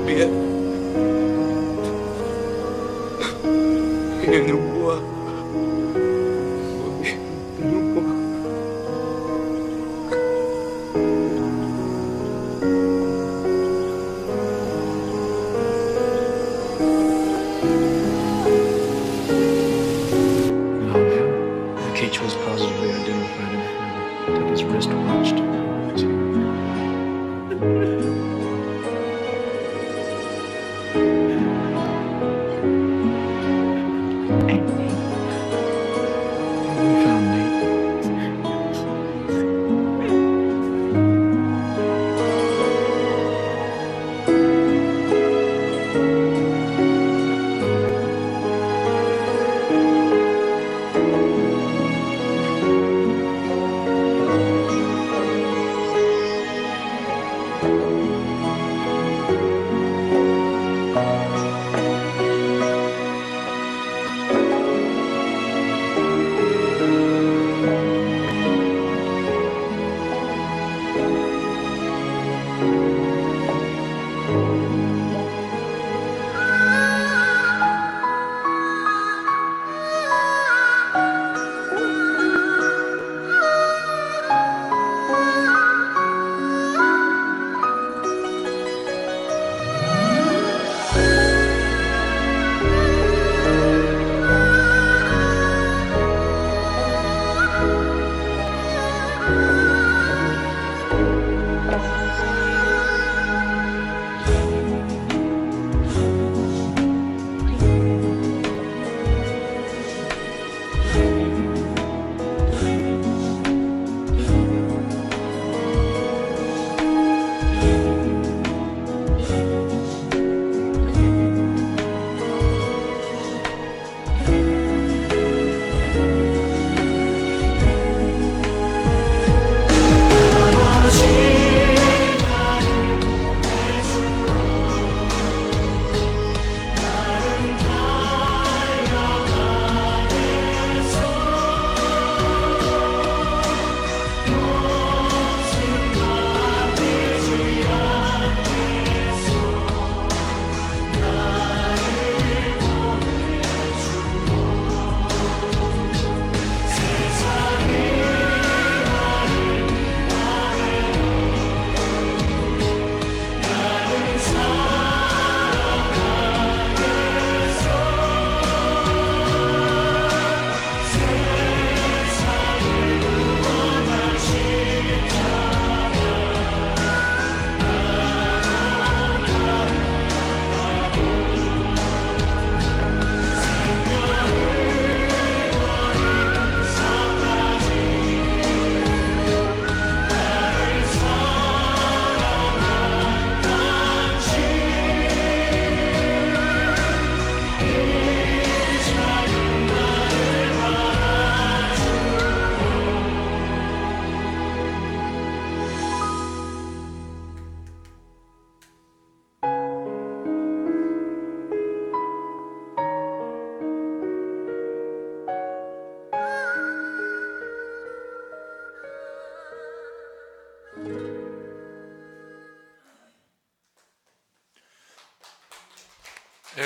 Bia. Numbwa. Numbwa. The Kate was positively identified and had his wrist watched.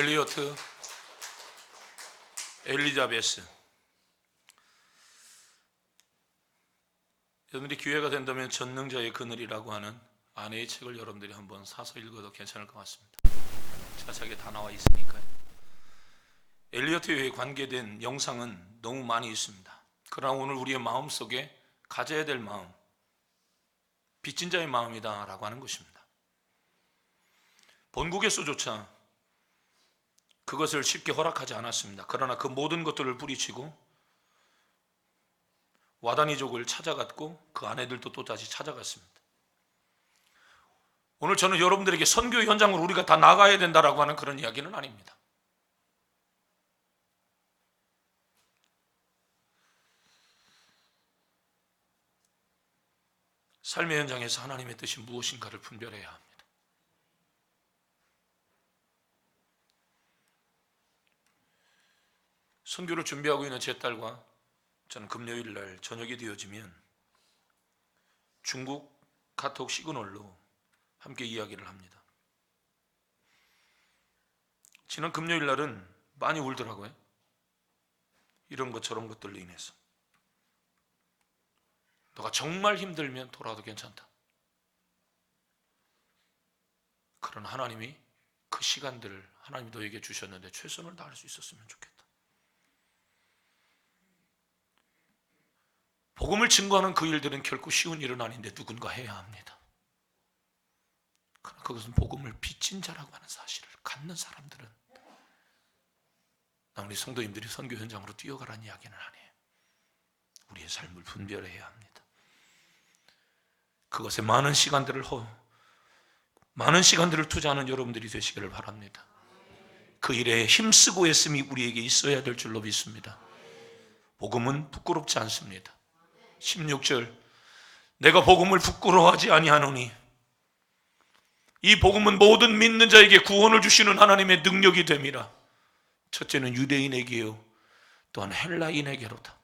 엘리어트, 엘리자베스. 여러분들이 기회가 된다면 전능자의 그늘이라고 하는 아내의 책을 여러분들이 한번 사서 읽어도 괜찮을 것 같습니다. 자세하게 다 나와 있으니까요. 엘리어트에 관계된 영상은 너무 많이 있습니다. 그러나 오늘 우리의 마음속에 가져야 될 마음, 빚진 자의 마음이다 라고 하는 것입니다. 본국에서조차 그것을 쉽게 허락하지 않았습니다. 그러나 그 모든 것들을 뿌리치고 와다니족을 찾아갔고 그 아내들도 또 다시 찾아갔습니다. 오늘 저는 여러분들에게 선교 현장으로 우리가 다 나가야 된다라고 하는 그런 이야기는 아닙니다. 삶의 현장에서 하나님의 뜻이 무엇인가를 분별해야 합니다. 선교를 준비하고 있는 제 딸과 저는 금요일 날 저녁이 되어지면 중국 카톡 시그널로 함께 이야기를 합니다. 지난 금요일 날은 많이 울더라고요. 이런 것 저런 것들로 인해서. 너가 정말 힘들면 돌아와도 괜찮다. 그런 하나님이 그 시간들을 하나님이 너에게 주셨는데 최선을 다할 수 있었으면 좋겠다. 복음을 증거하는 그 일들은 결코 쉬운 일은 아닌데 누군가 해야 합니다. 그러나 그것은 복음을 빚진 자라고 하는 사실을 갖는 사람들은 나 우리 성도님들이 선교 현장으로 뛰어가라는 이야기는 아니에요. 우리의 삶을 분별해야 합니다. 그것에 많은 시간들을 투자하는 여러분들이 되시기를 바랍니다. 그 일에 힘쓰고 애씀이 우리에게 있어야 될 줄로 믿습니다. 복음은 부끄럽지 않습니다. 16절, 내가 복음을 부끄러워하지 아니하노니 이 복음은 모든 믿는 자에게 구원을 주시는 하나님의 능력이 됨이라. 첫째는 유대인에게요 또한 헬라인에게로다.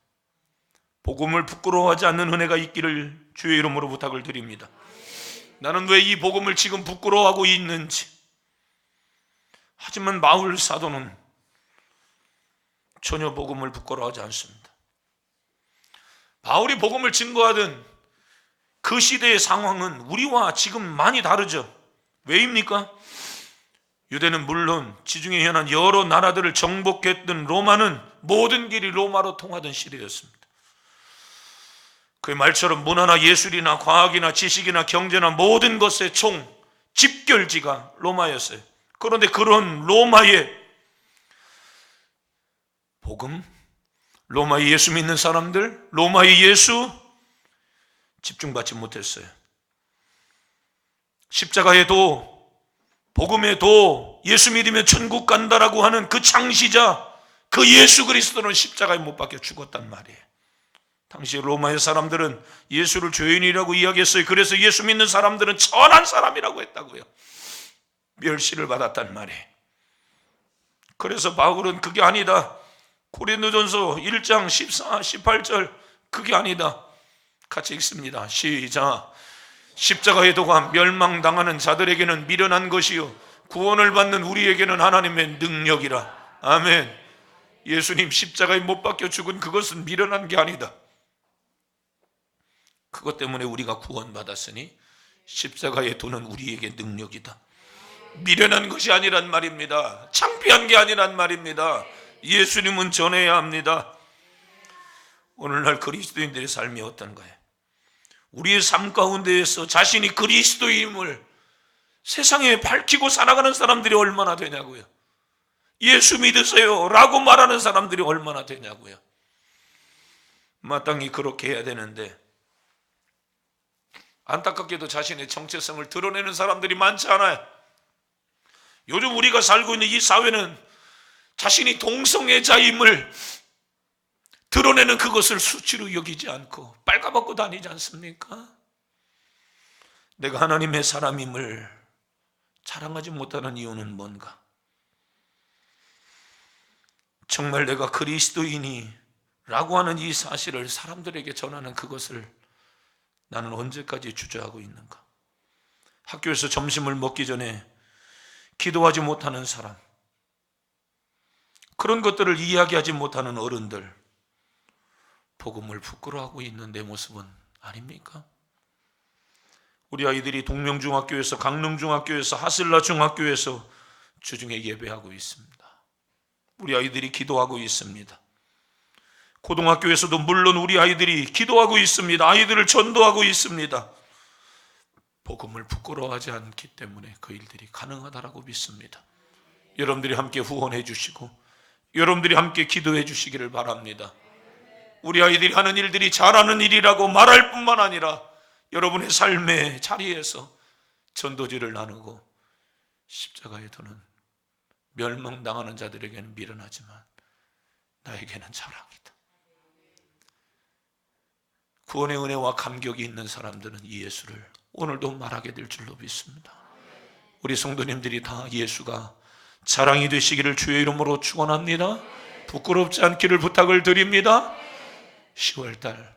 복음을 부끄러워하지 않는 은혜가 있기를 주의 이름으로 부탁을 드립니다. 나는 왜 이 복음을 지금 부끄러워하고 있는지. 하지만 바울 사도는 전혀 복음을 부끄러워하지 않습니다. 바울이 복음을 증거하던 그 시대의 상황은 우리와 지금 많이 다르죠. 왜입니까? 유대는 물론 지중해 현안 여러 나라들을 정복했던 로마는 모든 길이 로마로 통하던 시대였습니다. 그의 말처럼 문화나 예술이나 과학이나 지식이나 경제나 모든 것의 총 집결지가 로마였어요. 그런데 그런 로마의 복음, 로마의 예수 믿는 사람들, 로마의 예수 집중받지 못했어요. 십자가의 도, 복음의 도, 예수 믿으면 천국 간다라고 하는 그 창시자, 그 예수 그리스도는 십자가에 못 박혀 죽었단 말이에요. 당시 로마의 사람들은 예수를 죄인이라고 이야기했어요. 그래서 예수 믿는 사람들은 천한 사람이라고 했다고요. 멸시를 받았단 말이에요. 그래서 바울은 그게 아니다. 고린도전서 1장 14, 18절 그게 아니다. 같이 읽습니다. 시작. 십자가의 도가 멸망당하는 자들에게는 미련한 것이요 구원을 받는 우리에게는 하나님의 능력이라. 아멘. 예수님 십자가에 못 박혀 죽은 그것은 미련한 게 아니다. 그것 때문에 우리가 구원받았으니 십자가의 도는 우리에게 능력이다. 미련한 것이 아니란 말입니다. 창피한 게 아니란 말입니다. 예수님은 전해야 합니다. 오늘날 그리스도인들의 삶이 어떤가요? 우리의 삶 가운데에서 자신이 그리스도임을 세상에 밝히고 살아가는 사람들이 얼마나 되냐고요. 예수 믿으세요 라고 말하는 사람들이 얼마나 되냐고요. 마땅히 그렇게 해야 되는데 안타깝게도 자신의 정체성을 드러내는 사람들이 많지 않아요. 요즘 우리가 살고 있는 이 사회는 자신이 동성애자임을 드러내는 그것을 수치로 여기지 않고 빨가벗고 다니지 않습니까? 내가 하나님의 사람임을 자랑하지 못하는 이유는 뭔가? 정말 내가 그리스도인이 라고 하는 이 사실을 사람들에게 전하는 그것을 나는 언제까지 주저하고 있는가? 학교에서 점심을 먹기 전에 기도하지 못하는 사람, 그런 것들을 이야기하지 못하는 어른들, 복음을 부끄러워하고 있는 내 모습은 아닙니까? 우리 아이들이 동명중학교에서, 강릉중학교에서, 하슬라중학교에서 주중에 예배하고 있습니다. 우리 아이들이 기도하고 있습니다. 고등학교에서도 물론 우리 아이들이 기도하고 있습니다. 아이들을 전도하고 있습니다. 복음을 부끄러워하지 않기 때문에 그 일들이 가능하다라고 믿습니다. 여러분들이 함께 후원해 주시고 여러분들이 함께 기도해 주시기를 바랍니다. 우리 아이들이 하는 일들이 잘하는 일이라고 말할 뿐만 아니라 여러분의 삶의 자리에서 전도지를 나누고 십자가에 두는 멸망당하는 자들에게는 미련하지만 나에게는 자랑이다. 구원의 은혜와 감격이 있는 사람들은 이 예수를 오늘도 말하게 될 줄로 믿습니다. 우리 성도님들이 다 예수가 자랑이 되시기를 주의 이름으로 축원합니다. 부끄럽지 않기를 부탁을 드립니다. 10월달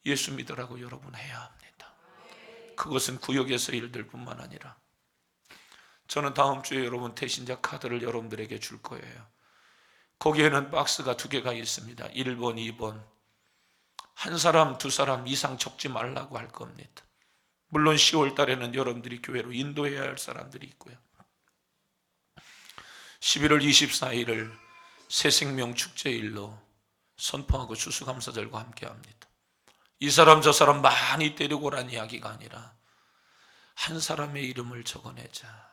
예수 믿으라고 여러분 해야 합니다. 그것은 구역에서 일들 뿐만 아니라 저는 다음 주에 여러분 태신자 카드를 여러분들에게 줄 거예요. 거기에는 박스가 2개가 있습니다. 1번, 2번. 한 사람, 2사람 이상 적지 말라고 할 겁니다. 물론 10월 달에는 여러분들이 교회로 인도해야 할 사람들이 있고요. 11월 24일을 새생명 축제일로 선포하고 추수감사절과 함께합니다. 이 사람 저 사람 많이 데리고 오란 이야기가 아니라 한 사람의 이름을 적어내자.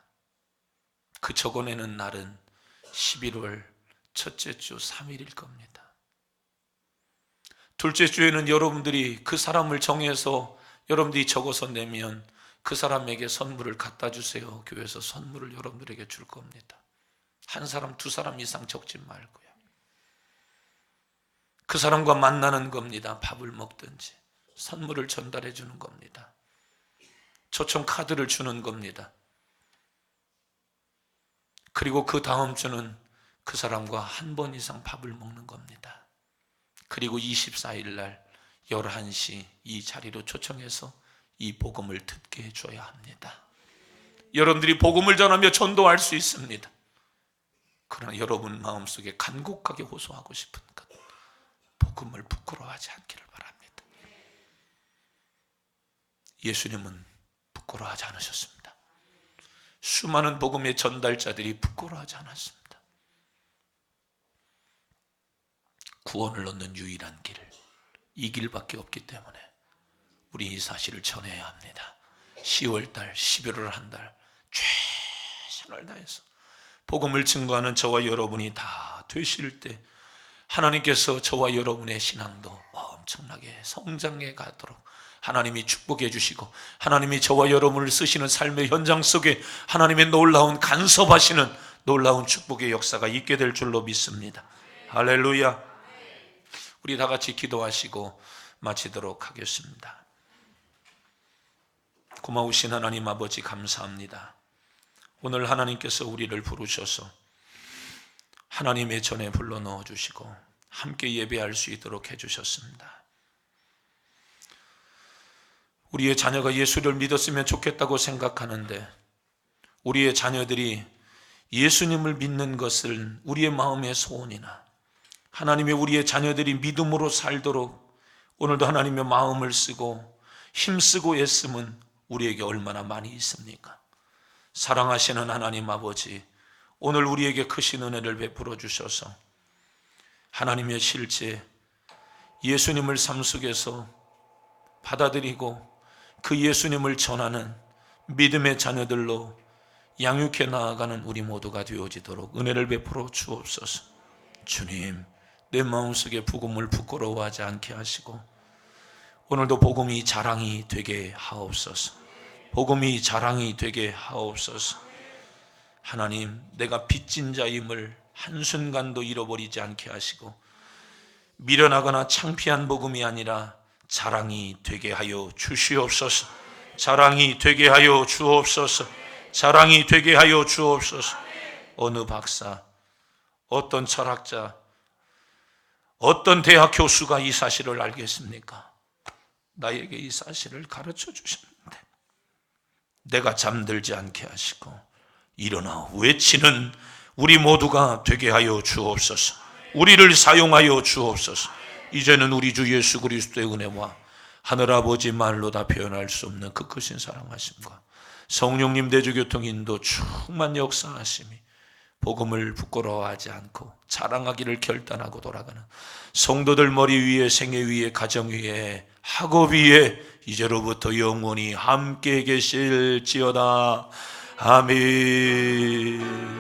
그 적어내는 날은 11월 첫째 주 3일일 겁니다. 둘째 주에는 여러분들이 그 사람을 정해서 여러분들이 적어서 내면 그 사람에게 선물을 갖다 주세요. 교회에서 선물을 여러분들에게 줄 겁니다. 한 사람, 2사람 이상 적지 말고요. 그 사람과 만나는 겁니다. 밥을 먹든지 선물을 전달해 주는 겁니다. 초청 카드를 주는 겁니다. 그리고 그 다음 주는 그 사람과 한 번 이상 밥을 먹는 겁니다. 그리고 24일 날 11시 이 자리로 초청해서 이 복음을 듣게 해줘야 합니다. 여러분들이 복음을 전하며 전도할 수 있습니다. 그러나 여러분 마음속에 간곡하게 호소하고 싶은 것, 복음을 부끄러워하지 않기를 바랍니다. 예수님은 부끄러워하지 않으셨습니다. 수많은 복음의 전달자들이 부끄러워하지 않았습니다. 구원을 얻는 유일한 길, 이 길밖에 없기 때문에 우리 이 사실을 전해야 합니다. 10월달, 11월 한 달 최선을 다해서 복음을 증거하는 저와 여러분이 다 되실 때 하나님께서 저와 여러분의 신앙도 엄청나게 성장해 가도록 하나님이 축복해 주시고 하나님이 저와 여러분을 쓰시는 삶의 현장 속에 하나님의 놀라운 간섭하시는 놀라운 축복의 역사가 있게 될 줄로 믿습니다. 할렐루야. 우리 다 같이 기도하시고 마치도록 하겠습니다. 고마우신 하나님 아버지 감사합니다. 오늘 하나님께서 우리를 부르셔서 하나님의 전에 불러 넣어 주시고 함께 예배할 수 있도록 해주셨습니다. 우리의 자녀가 예수를 믿었으면 좋겠다고 생각하는데 우리의 자녀들이 예수님을 믿는 것을 우리의 마음의 소원이나 하나님의 우리의 자녀들이 믿음으로 살도록 오늘도 하나님의 마음을 쓰고 힘쓰고 애씀은 우리에게 얼마나 많이 있습니까? 사랑하시는 하나님 아버지, 오늘 우리에게 크신 은혜를 베풀어 주셔서 하나님의 실제 예수님을 삶 속에서 받아들이고 그 예수님을 전하는 믿음의 자녀들로 양육해 나아가는 우리 모두가 되어지도록 은혜를 베풀어 주옵소서. 주님, 내 마음속에 복음을 부끄러워하지 않게 하시고 오늘도 복음이 자랑이 되게 하옵소서. 복음이 자랑이 되게 하옵소서. 하나님, 내가 빚진 자임을 한순간도 잃어버리지 않게 하시고 미련하거나 창피한 복음이 아니라 자랑이 되게 하여 주시옵소서. 자랑이 되게 하여 주옵소서. 자랑이 되게 하여 주옵소서. 어느 박사, 어떤 철학자, 어떤 대학 교수가 이 사실을 알겠습니까? 나에게 이 사실을 가르쳐 주셨는데 내가 잠들지 않게 하시고 일어나 외치는 우리 모두가 되게 하여 주옵소서. 우리를 사용하여 주옵소서. 이제는 우리 주 예수 그리스도의 은혜와 하늘아버지 말로 다 표현할 수 없는 그 크신 사랑하심과 성령님 대주교통 인도 충만 역사하심이 복음을 부끄러워하지 않고 자랑하기를 결단하고 돌아가는 성도들 머리 위에, 생애 위에, 가정 위에, 학업 위에 이제로부터 영원히 함께 계실지어다. 아멘.